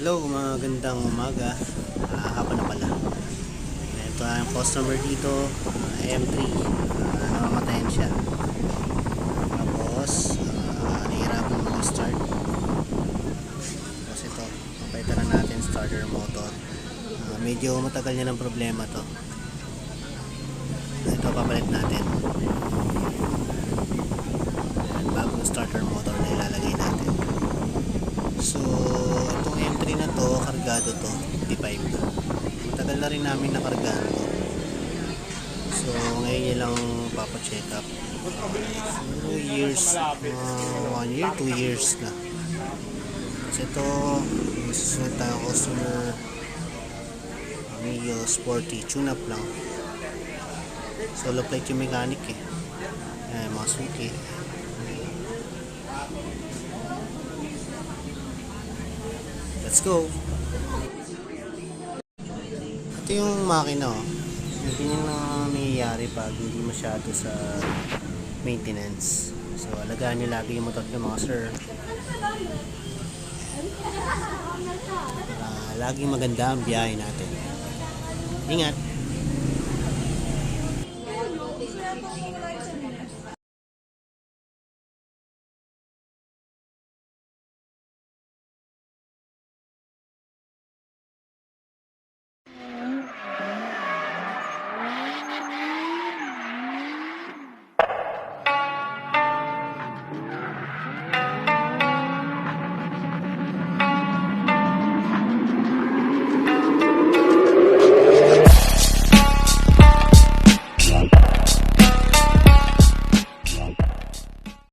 Hello, magandang umaga. Hapon na pala. Ito ang customer dito, M3. Namamatayan siya. Tapos, nahihirapan mag-start. Tapos ito, papaytaran natin starter motor. Medyo matagal niya ng problema to. Ito, papalit natin. Ayan, bagong starter motor na ilalagay natin. So, itong M3 na to, kargado to, 55. Matagal na rin namin nakargahan to. So, ngayon yun lang papacheck up. 2 years, 1 year, 2 years na. Kasi ito, susunod tayo customer, Mio Sporty, tune up lang. Solo plate yung mechanic eh. Ayan, mga suki. Let's go. Ito yung makina oh. Hindi nyo na nangyayari pag hindi masyado sa maintenance. So alagaan nyo lagi yung motor nyo mga sir. Para laging maganda ang biyahe natin. Ingat.